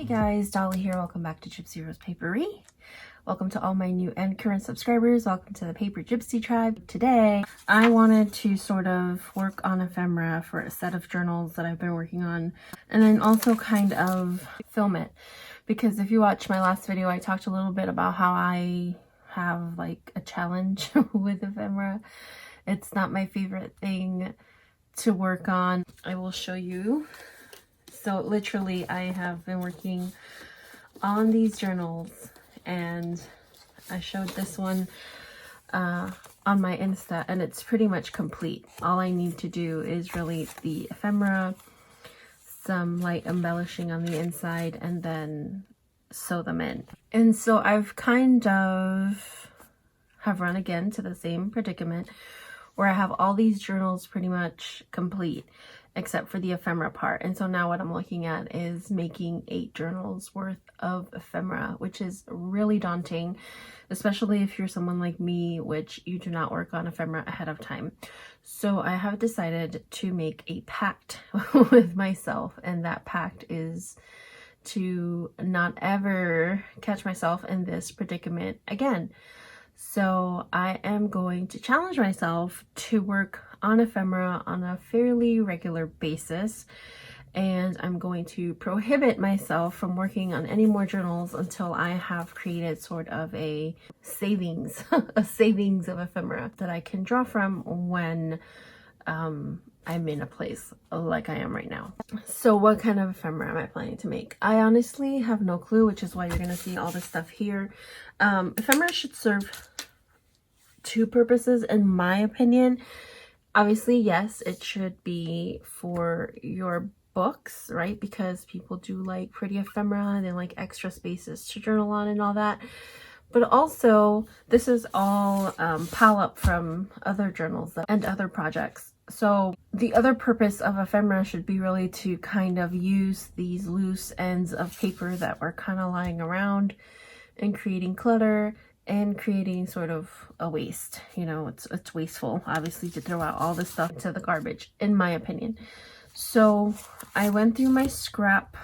guys, Dolly here. Welcome back to Gipsyrosepaperie. Welcome to all my new and current subscribers. Welcome to the Paper Gypsy tribe. Today, I wanted to sort of work on ephemera for a set of journals that I've been working on, and then also kind of film it. Because if you watched my last video, I talked a little bit about how I have like a challenge with ephemera. It's not my favorite thing to work on. I will show you. So literally I have been working on these journals, and I showed this one on my Insta, and it's pretty much complete. All I need to do is really the ephemera, some light embellishing on the inside, and then sew them in. And so I've kind of have run again to the same predicament where I have all these journals pretty much complete except for the ephemera part. And so now what I'm looking at is making 8 journals worth of ephemera, which is really daunting, especially if you're someone like me, which you do not work on ephemera ahead of time. So I have decided to make a pact with myself, and that pact is to not ever catch myself in this predicament again. So I am going to challenge myself to work on ephemera on a fairly regular basis, and I'm going to prohibit myself from working on any more journals until I have created sort of a savings of ephemera that I can draw from when I'm in a place like I am right now. So what kind of ephemera am I planning to make? I honestly have no clue, which is why you're going to see all this stuff here. Ephemera should serve 2 purposes in my opinion. Obviously, yes, it should be for your books, right? Because people do like pretty ephemera and they like extra spaces to journal on and all that. But also, this is all pile up from other journals and other projects. So the other purpose of ephemera should be really to kind of use these loose ends of paper that were kind of lying around and creating clutter and creating sort of a waste. You know, it's wasteful, obviously, to throw out all this stuff to the garbage, in my opinion. So I went through my scrap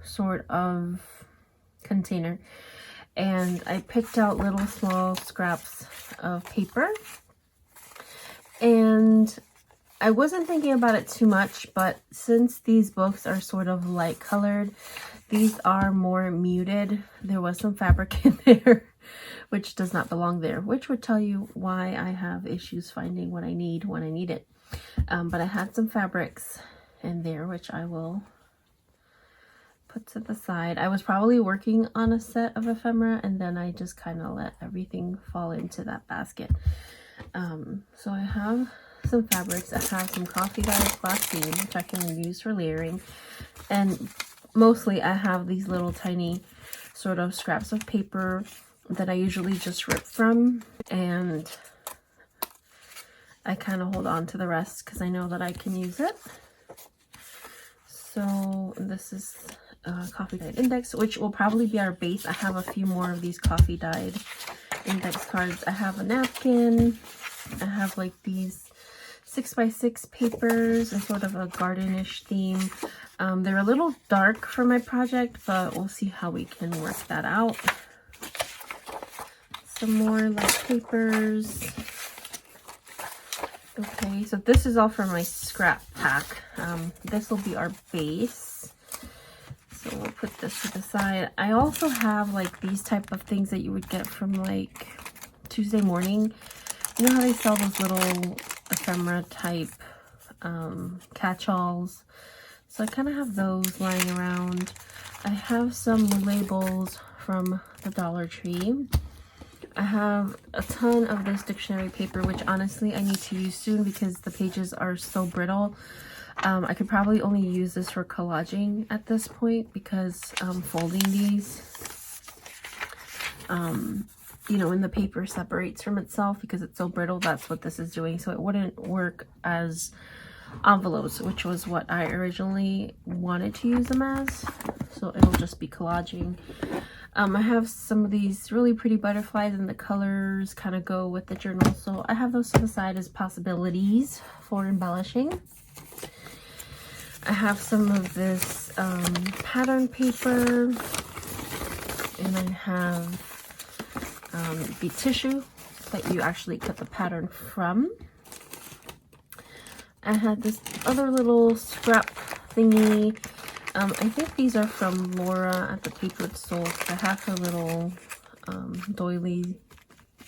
sort of container, and I picked out little small scraps of paper. And I wasn't thinking about it too much, but since these books are sort of light colored, these are more muted. There was some fabric in there, which does not belong there, which would tell you why I have issues finding what I need when I need it. But I had some fabrics in there, which I will put to the side. I was probably working on a set of ephemera, and then I just kind of let everything fall into that basket. So I have some fabrics. I have some coffee dyed glassine, which I can use for layering, and mostly I have these little tiny sort of scraps of paper that I usually just rip from, and I kind of hold on to the rest because I know that I can use it. So this is coffee dyed index, which will probably be our base. I have a few more of these coffee dyed index cards. I have a napkin. I have like these 6x6 papers and sort of a gardenish theme. They're a little dark for my project, but we'll see how we can work that out. Some more like papers. Okay, so this is all for my scrap pack. This will be our base. So we'll put this to the side. I also have like these type of things that you would get from like Tuesday Morning. You know how they sell those little ephemera type catch-alls? So I kind of have those lying around. I have some labels from the Dollar Tree. I have a ton of this dictionary paper, which honestly I need to use soon because the pages are so brittle. I could probably only use this for collaging at this point because folding these, you know, when the paper separates from itself because it's so brittle, that's what this is doing. So it wouldn't work as envelopes, which was what I originally wanted to use them as. So it'll just be collaging. I have some of these really pretty butterflies, and the colors kind of go with the journal. So I have those to the side as possibilities for embellishing. I have some of this pattern paper, and I have the tissue that you actually cut the pattern from. I had this other little scrap thingy. I think these are from Laura at the Paper It's Sold. I have her little doily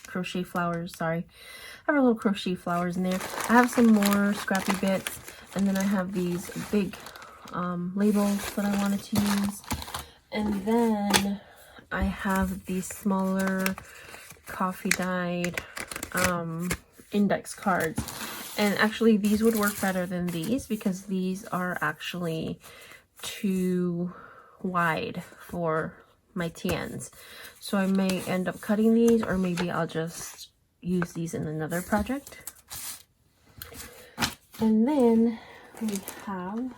crochet flowers, sorry. I have her little crochet flowers in there. I have some more scrappy bits, and then I have these big labels that I wanted to use. And then I have these smaller coffee dyed index cards. And actually these would work better than these because these are actually too wide for my TNs. So I may end up cutting these, or maybe I'll just use these in another project. And then we have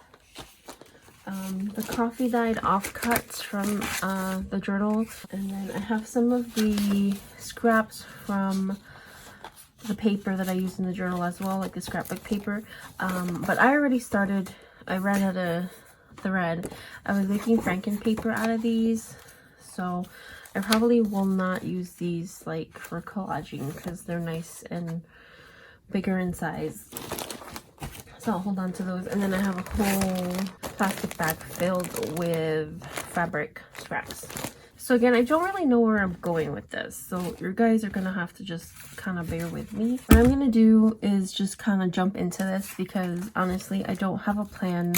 the coffee dyed offcuts from the journal. And then I have some of the scraps from the paper that I use in the journal as well, like the scrapbook paper. But I already started, I ran out of thread. I was making Franken paper out of these, so I probably will not use these like for collaging because they're nice and bigger in size. So I'll hold on to those. And then I have a whole plastic bag filled with fabric scraps. So again, I don't really know where I'm going with this, so you guys are gonna have to just kind of bear with me. What I'm gonna do is just kind of jump into this because honestly, I don't have a plan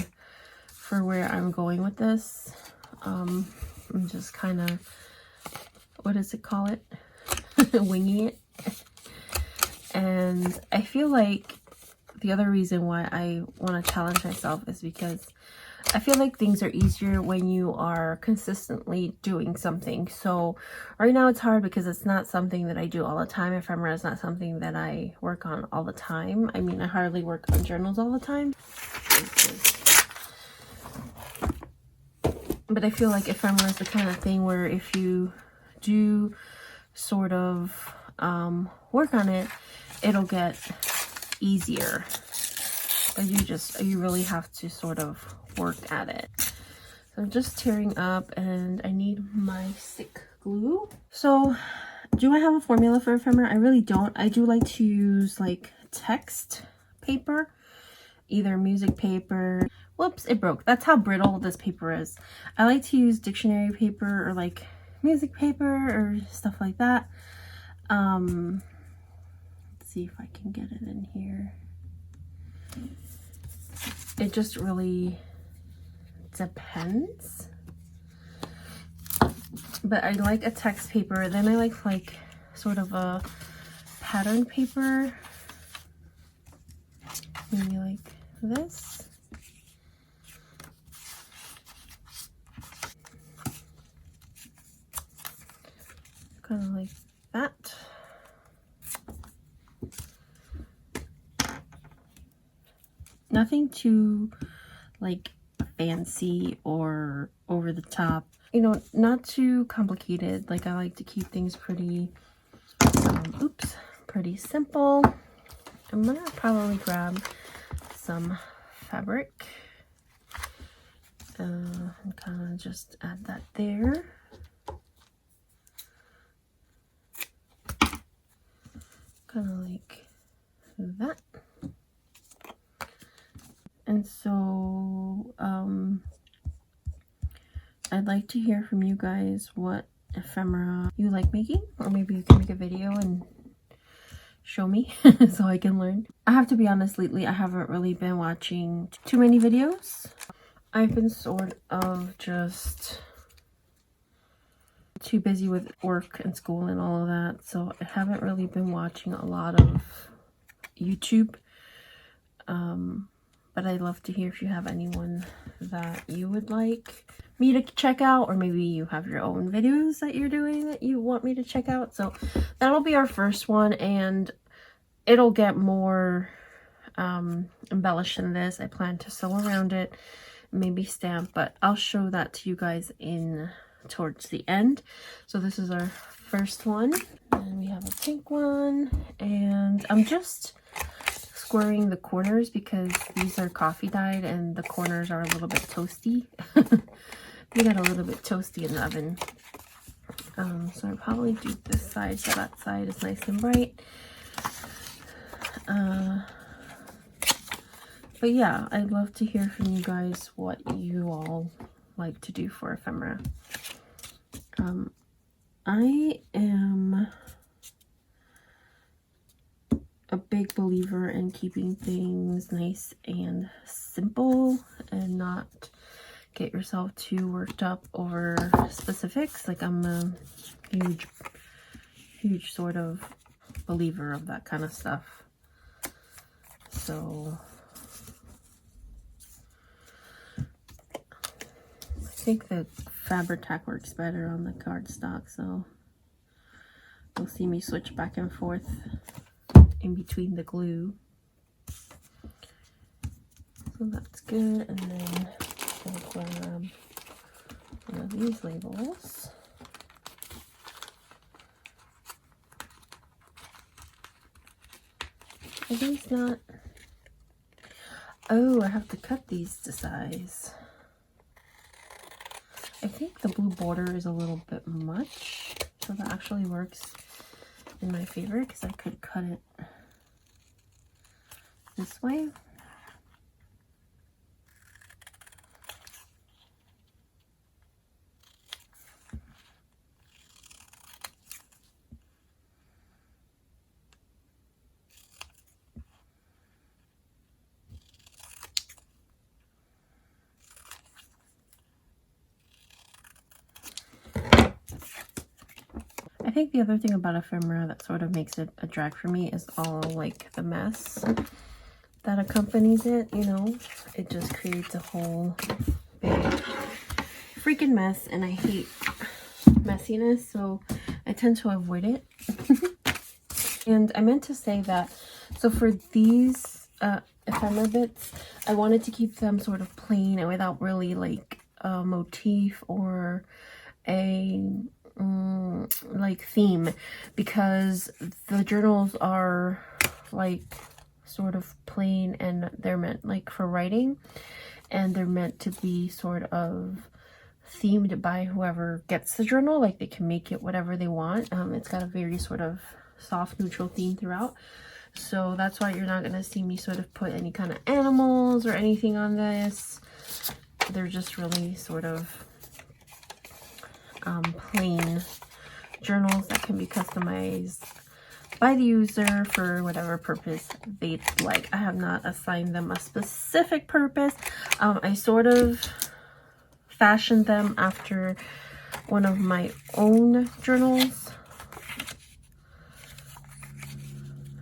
for where I'm going with this. I'm just kind of, what does it call it? Winging it. And I feel like the other reason why I want to challenge myself is because I feel like things are easier when you are consistently doing something. So right now it's hard because it's not something that I do all the time. Ephemera is not something that I work on all the time. I mean, I hardly work on journals all the time. But I feel like ephemera is the kind of thing where if you do sort of work on it, it'll get easier. But you really have to sort of work at it. So I'm just tearing up, and I need my stick glue. So do I have a formula for ephemera? I really don't. I do like to use like text paper, either music paper. Whoops, it broke. That's how brittle this paper is. I like to use dictionary paper or like music paper or stuff like that. Let's see if I can get it in here. It just really depends. But I like a text paper. Then I like sort of a pattern paper. Maybe like this. Kind of like that. Nothing too like fancy or over the top, you know, not too complicated. Like I like to keep things pretty pretty simple. I'm gonna probably grab some fabric and kind of just add that there. Kind of like that. And so I'd like to hear from you guys what ephemera you like making, or maybe you can make a video and show me so I can learn. I have to be honest, lately I haven't really been watching too many videos. I've been sort of just too busy with work and school and all of that, so I haven't really been watching a lot of YouTube. But I'd love to hear if you have anyone that you would like me to check out, or maybe you have your own videos that you're doing that you want me to check out. So that'll be our first one, and it'll get more embellished than this. I plan to sew around it, maybe stamp, but I'll show that to you guys towards the end. So this is our first one, and we have a pink one, and I'm just squaring the corners because these are coffee dyed and the corners are a little bit toasty. They got a little bit toasty in the oven. So I'll probably do this side so that side is nice and bright. But yeah, I'd love to hear from you guys what you all like to do for ephemera. I am a big believer in keeping things nice and simple and not get yourself too worked up over specifics. Like, I'm a huge sort of believer of that kind of stuff. So I think the FABRITAAAC works better on the cardstock, so you'll see me switch back and forth in between the glue. So that's good. And then I'll grab one of these labels. Are these not? Oh, I have to cut these to size. I think the blue border is a little bit much, so that actually works in my favor because I could cut it this way. I think the other thing about ephemera that sort of makes it a drag for me is all like the mess that accompanies it, you know. It just creates a whole big freaking mess, and I hate messiness, so I tend to avoid it. And I meant to say that, so for these ephemera bits, I wanted to keep them sort of plain and without really like a motif or a like theme, because the journals are like sort of plain and they're meant like for writing, and they're meant to be sort of themed by whoever gets the journal. Like, they can make it whatever they want. It's got a very sort of soft neutral theme throughout, so that's why you're not gonna see me sort of put any kind of animals or anything on this. They're just really sort of plain journals that can be customized by the user for whatever purpose they'd like. I have not assigned them a specific purpose. I sort of fashioned them after one of my own journals.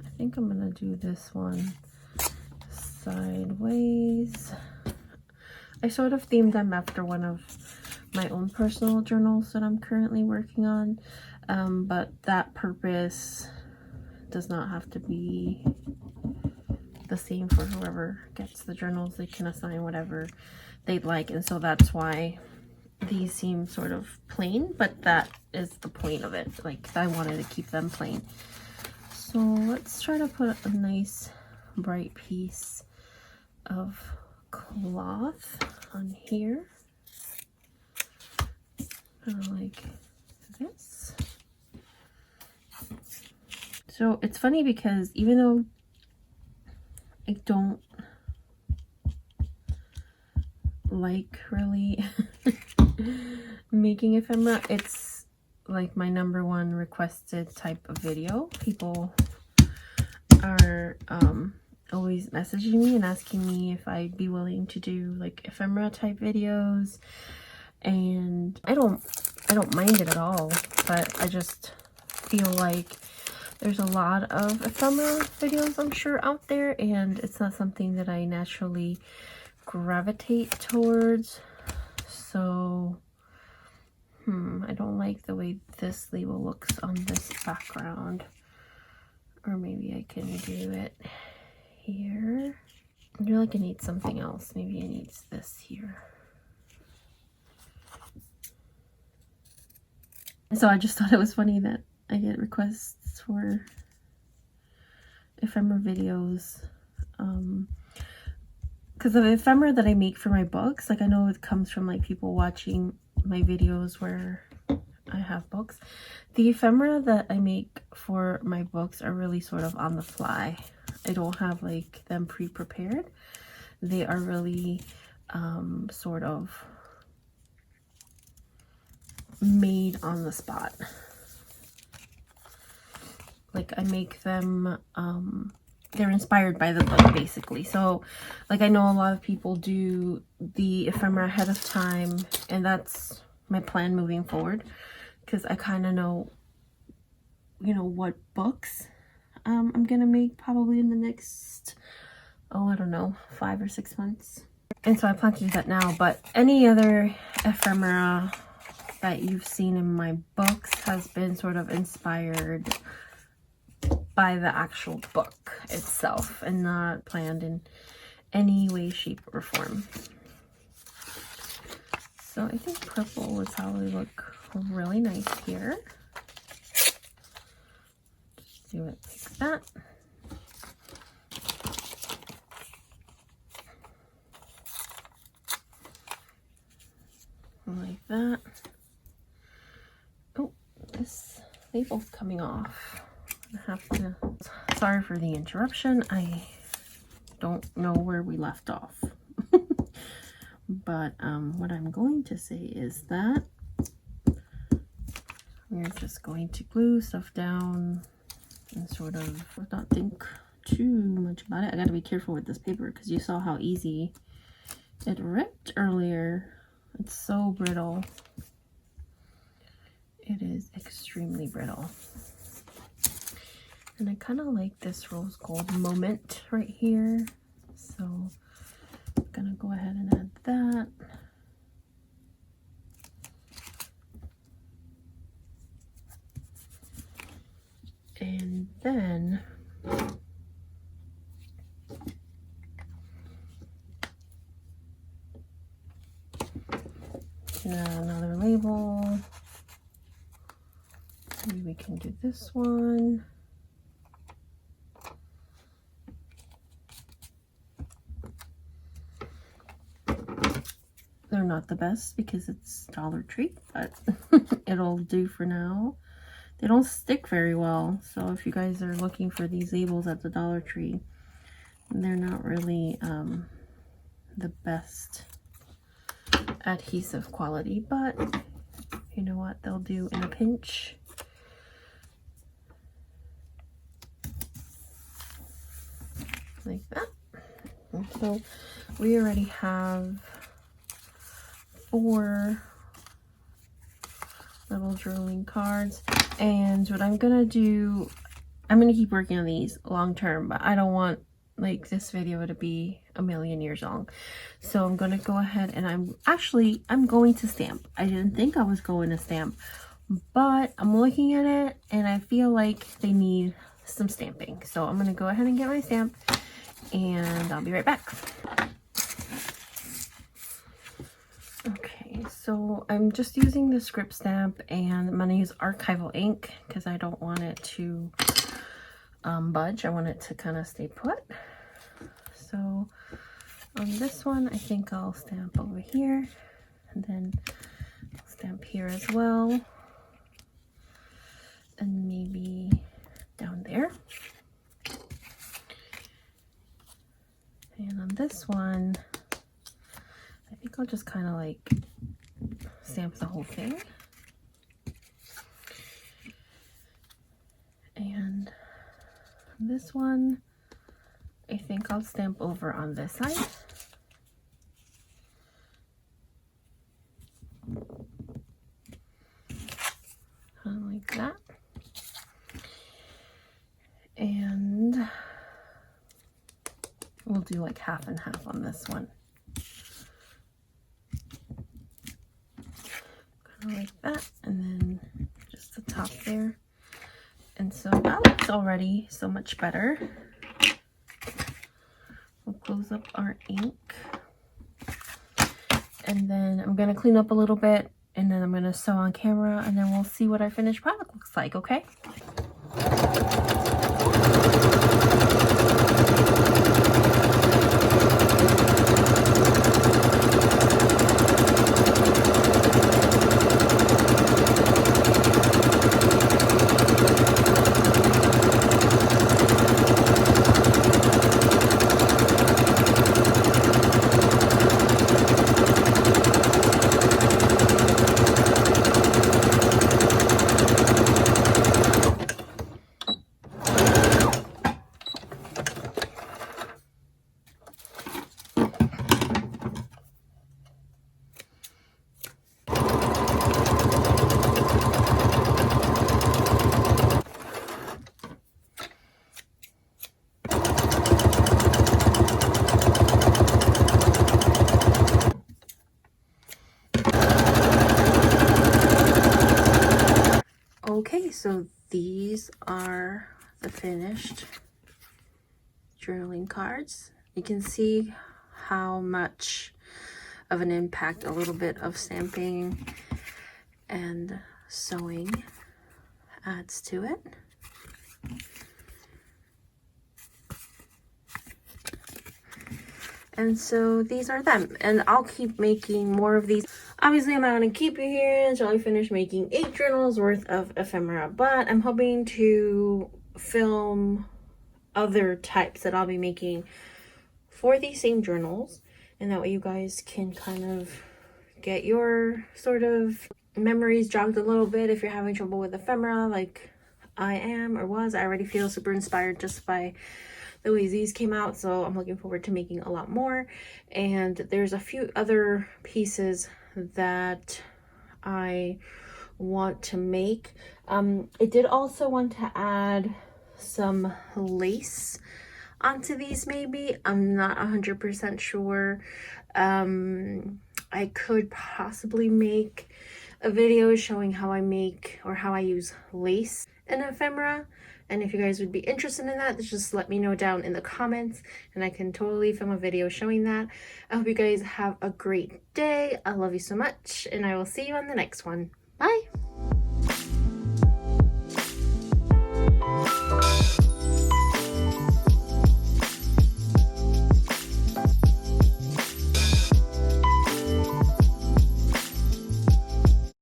I think I'm gonna do this one sideways. I sort of themed them after one of my own personal journals that I'm currently working on, but that purpose does not have to be the same for whoever gets the journals. They can assign whatever they'd like, and so that's why these seem sort of plain, but that is the point of it. Like, I wanted to keep them plain. So let's try to put a nice bright piece of cloth on here, like this. So it's funny because even though I don't like really making ephemera, it's like my #1 requested type of video. People are always messaging me and asking me if I'd be willing to do like ephemera type videos, and I don't mind it at all, but I just feel like there's a lot of ephemera videos, I'm sure, out there, and it's not something that I naturally gravitate towards. So I don't like the way this label looks on this background, or maybe I can do it here. I feel like I need something else. Maybe I need this here. So I just thought it was funny that I get requests for ephemera videos because the ephemera that I make for my books, like I know it comes from like people watching my videos where I have books. The ephemera that I make for my books are really sort of on the fly. I don't have like them pre-prepared. They are really sort of made on the spot. Like I make them, they're inspired by the book basically. So like I know a lot of people do the ephemera ahead of time, and that's my plan moving forward, because I kind of know, you know, what books I'm gonna make probably in the next, oh, I don't know, 5 or 6 months. And so I plan to do that now. But any other ephemera that you've seen in my books has been sort of inspired by the actual book itself and not planned in any way, shape, or form. So I think purple would probably look really nice here. Just do it like that. Like that. Oh, this label's coming off. I have to, sorry for the interruption. I don't know where we left off. But what I'm going to say is that we're just going to glue stuff down and sort of not think too much about it. I gotta be careful with this paper because you saw how easy it ripped earlier. It's so brittle. It is extremely brittle. And I kind of like this rose gold moment right here. So I'm gonna go ahead and add that. And then another label. Maybe we can do this one. They're not the best because it's Dollar Tree, but it'll do for now. They don't stick very well, so if you guys are looking for these labels at the Dollar Tree, they're not really the best adhesive quality, but you know what, they'll do in a pinch. Like that. And so we already have 4 little journaling cards, and what I'm gonna do, I'm gonna keep working on these long term, but I don't want like this video to be a million years long. So I'm gonna go ahead and I'm going to stamp. I didn't think I was going to stamp, but I'm looking at it and I feel like they need some stamping. So I'm gonna go ahead and get my stamp and I'll be right back. Okay, so I'm just using the script stamp and I'm gonna use archival ink because I don't want it to budge. I want it to kind of stay put. So on this one, I think I'll stamp over here and then I'll stamp here as well, and maybe down there. And on this one, I think I'll just kind of like stamp the whole thing. And this one, I think I'll stamp over on this side. Kind of like that. And we'll do like half and half on this one. Kind of like that, and then just the top there. And so that looks already so much better. We'll close up our ink. And then I'm gonna clean up a little bit, and then I'm gonna sew on camera, and then we'll see what our finished product looks like, okay? So these are the finished journaling cards. You can see how much of an impact a little bit of stamping and sewing adds to it. And so these are them, and I'll keep making more of these. Obviously, I'm not going to keep you here until I finish making 8 journals worth of ephemera, but I'm hoping to film other types that I'll be making for these same journals, and that way you guys can kind of get your sort of memories jogged a little bit if you're having trouble with ephemera like I am or was. I already feel super inspired just by the way these came out, so I'm looking forward to making a lot more. And there's a few other pieces that I want to make. I did also want to add some lace onto these, maybe. I'm not 100% sure. I could possibly make a video showing how I make or how I use lace in ephemera. And if you guys would be interested in that, just let me know down in the comments and I can totally film a video showing that. I hope you guys have a great day. I love you so much, and I will see you on the next one. Bye!